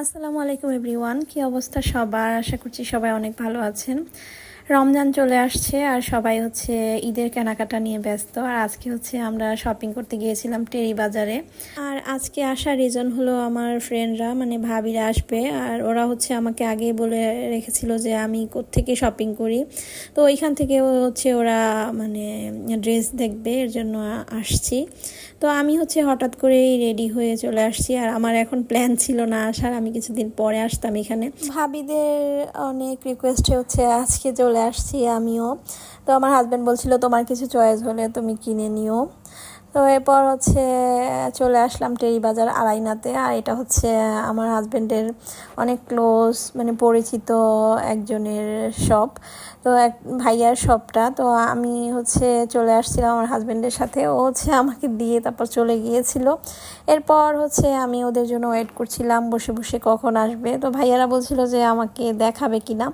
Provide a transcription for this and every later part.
আসসালামু আলাইকুম এভরিওয়ান, কি অবস্থা সবার? আশা করছি সবাই অনেক ভালো আছেন। রমজান চলে আসছে আর সবাই হচ্ছে ঈদের কেনাকাটা নিয়ে ব্যস্ত। আর আজকে হচ্ছে আমরা শপিং করতে গিয়েছিলাম টেরি বাজারে। আর আজকে আসার রিজন হলো আমার ফ্রেন্ডরা মানে ভাবিরা আসবে, আর ওরা হচ্ছে আমাকে আগেই বলে রেখেছিল যে আমি কোত্থেকে শপিং করি। তো ওইখান থেকে হচ্ছে ওরা মানে ড্রেস দেখবে, এর জন্য আসছি। তো আমি হচ্ছে হঠাৎ করেই রেডি হয়ে চলে আসছি, আর আমার এখন প্ল্যান ছিল না আসার, আমি কিছুদিন পরে আসতাম এখানে। ভাবিদের অনেক রিকোয়েস্টে হচ্ছে আজকে চলে আসছি আমিও। তো আমার হাজব্যান্ড বলছিল তোমার কিছু চয়েস হলে তুমি কিনে নিও। তো এরপর হচ্ছে চলে আসলাম টেরি বাজার আলাইনাতে। আর এটা হচ্ছে আমার হাজব্যান্ডের অনেক ক্লোজ মানে পরিচিত একজনের শপ, তো এক ভাইয়ার শপটা। তো আমি হচ্ছে চলে আসছিলাম আমার হাজব্যান্ডের সাথে, ও হচ্ছে আমাকে দিয়ে তারপর চলে গিয়েছিল। এরপর হচ্ছে আমি ওদের জন্য ওয়েট করছিলাম বসে বসে কখন আসবে। তো ভাইয়ারা বলছিল যে আমাকে দেখাবে কিনা,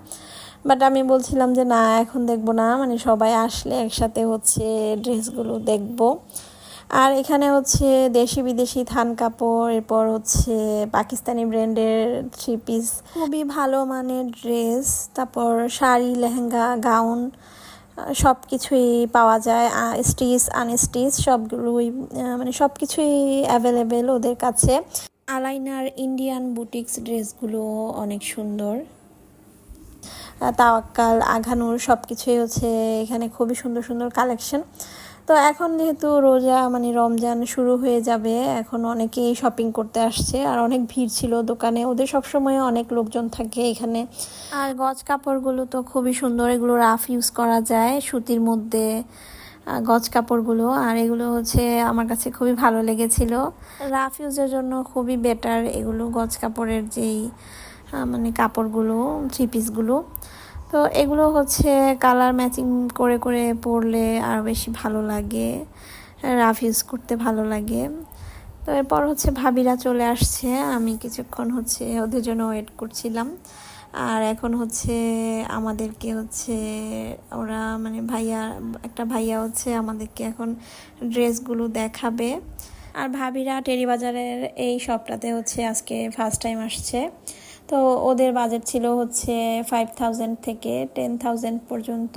বাট আমি বলছিলাম যে না এখন দেখবো না, মানে সবাই আসলে একসাথে হচ্ছে ড্রেসগুলো দেখবো। আর এখানে হচ্ছে দেশি বিদেশি থান কাপড়, এরপর হচ্ছে পাকিস্তানি ব্র্যান্ডের 3 পিস, খুবই ভালো মানের ড্রেস, তারপর শাড়ি, লেহেঙ্গা, গাউন সব কিছুই পাওয়া যায়। স্টিচ আনস্টিচ সবগুলোই মানে সব কিছুই অ্যাভেলেবেল ওদের কাছে। আলাইনার ইন্ডিয়ান বুটিক্স ড্রেসগুলো অনেক সুন্দর। তাওয়াক্কাল, আঘানুর সব কিছুই হচ্ছে এখানে খুবই সুন্দর সুন্দর কালেকশন। তো এখন যেহেতু রোজা মানে রমজান শুরু হয়ে যাবে, এখন অনেকেই শপিং করতে আসছে আর অনেক ভিড় ছিল দোকানে, ওদের সবসময় অনেক লোকজন থাকে এখানে। আর গজ কাপড়গুলো তো খুবই সুন্দর, এগুলো রাফ ইউজ করা যায় সুতির মধ্যে গজ কাপড়গুলো। আর এগুলো হচ্ছে আমার কাছে খুবই ভালো লেগেছিল, রাফ ইউজের জন্য খুবই বেটার এগুলো গজ কাপড়ের যেই মানে কাপড়গুলো 3 পিসগুলো। তো এগুলো হচ্ছে কালার ম্যাচিং করে করে পরলে আর বেশি ভালো লাগে, রাফ ইউজ করতে ভালো লাগে। তো এরপর হচ্ছে ভাবিরা চলে আসছে, আমি কিছুক্ষণ হচ্ছে ওদের জন্য ওয়েট করছিলাম। আর এখন হচ্ছে আমাদেরকে হচ্ছে ওরা মানে একটা ভাইয়া হচ্ছে আমাদেরকে এখন ড্রেসগুলো দেখাবে। আর ভাবিরা টেরি বাজারের এই শপটাতে হচ্ছে আজকে ফার্স্ট টাইম আসছে। তো ওদের বাজেট ছিল হচ্ছে 5000 থেকে 10,000 পর্যন্ত।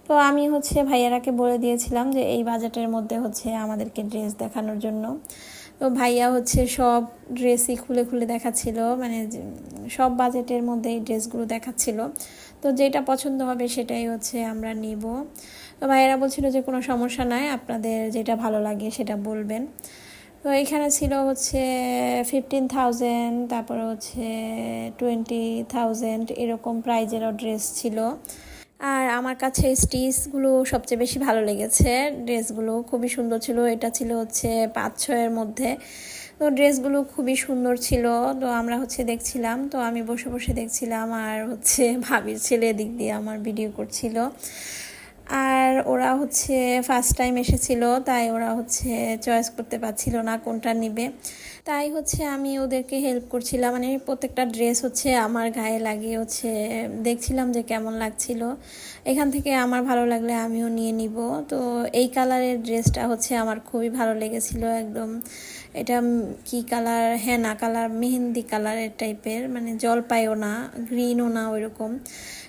তো আমি হচ্ছে ভাইয়ারাকে বলে দিয়েছিলাম যে এই বাজেটের মধ্যে হচ্ছে আমাদেরকে ড্রেস দেখানোর জন্য। তো ভাইয়া হচ্ছে সব ড্রেসই খুলে খুলে দেখাচ্ছিল, মানে সব বাজেটের মধ্যে এই ড্রেসগুলো দেখাচ্ছিল। তো যেটা পছন্দ হবে সেটাই হচ্ছে আমরা নিব। তো ভাইয়ারা বলছিল যে কোনো সমস্যা নাই, আপনাদের যেটা ভালো লাগে সেটা বলবেন। তো এখানে ছিল হচ্ছে 15,000, তারপর হচ্ছে 20,000 এরকম প্রাইজেরও ড্রেস ছিল। আর আমার কাছে স্টিচগুলো সবচেয়ে বেশি ভালো লেগেছে, ড্রেসগুলো খুবই সুন্দর ছিল। এটা ছিল হচ্ছে 5-6 এর মধ্যে। তো ড্রেসগুলো খুবই সুন্দর ছিল। তো আমরা হচ্ছে দেখছিলাম, তো আমি বসে বসে দেখছিলাম, আর হচ্ছে ভাবির ছেলে দিক দিয়ে আমার ভিডিও করছিল। আর ওরা হচ্ছে ফার্স্ট টাইম এসেছিল, তাই ওরা হচ্ছে চয়েস করতে পারছিল না কোনটা নিবে। তাই হচ্ছে আমি ওদেরকে হেল্প করছিলাম, মানে প্রত্যেকটা ড্রেস হচ্ছে আমার গায়ে লাগিয়ে হচ্ছে দেখছিলাম যে কেমন লাগছিল। এখান থেকে আমার ভালো লাগলে আমিও নিয়ে নিব। তো এই কালারের ড্রেসটা হচ্ছে আমার খুবই ভালো লেগেছিল একদম। এটা কি কালার, হেনা কালার, মেহেন্দি কালারের টাইপের, মানে জলপাইও না গ্রিনও না ওইরকম।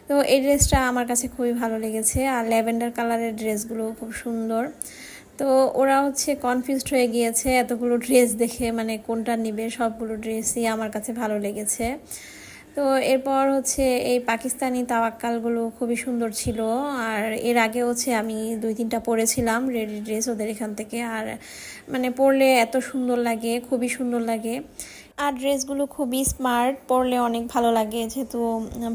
তো এই ড্রেসটা আমার কাছে খুবই ভালো লেগেছে। আর ল্যাভেন্ডার কালারের ড্রেসগুলো খুব সুন্দর। তো ওরা হচ্ছে কনফিউজড হয়ে গিয়েছে এতগুলো ড্রেস দেখে, মানে কোনটা নিবে। সবগুলো ড্রেসই আমার কাছে ভালো লেগেছে। তো এরপর হচ্ছে এই পাকিস্তানি তাওয়াক্কালগুলো খুবই সুন্দর ছিল। আর এর আগে হচ্ছে আমি 2-3টা পরেছিলাম রেডি ড্রেস ওদের এখান থেকে, আর মানে পরলে এত সুন্দর লাগে, খুবই সুন্দর লাগে। আর ড্রেসগুলো খুবই স্মার্ট, পরলে অনেক ভালো লাগে, যেহেতু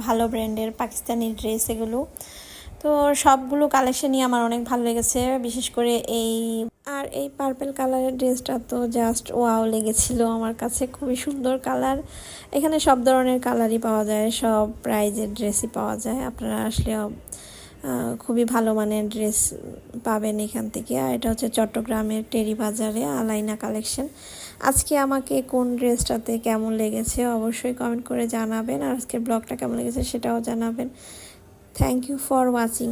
ভালো ব্র্যান্ডের পাকিস্তানি ড্রেস এগুলো। তো সবগুলো কালেকশনই আমার অনেক ভালো লেগেছে, বিশেষ করে এই পার্পল কালারের ড্রেসটা তো জাস্ট ওয়াও লেগেছিল আমার কাছে, খুবই সুন্দর কালার। এখানে সব ধরনের কালারই পাওয়া যায়, সব প্রাইজের ড্রেসই পাওয়া যায়, আপনারা আসলে খুবই ভালো মানের ড্রেস পাবেন এখান থেকে। আর এটা হচ্ছে চট্টগ্রামের টেরি বাজারে আলাইনা কালেকশন। আজকে আমাকে কোন ড্রেসটাতে কেমন লেগেছে অবশ্যই কমেন্ট করে জানাবেন, আর আজকের ব্লগটা কেমন লেগেছে সেটাও জানাবেন। Thank you for watching.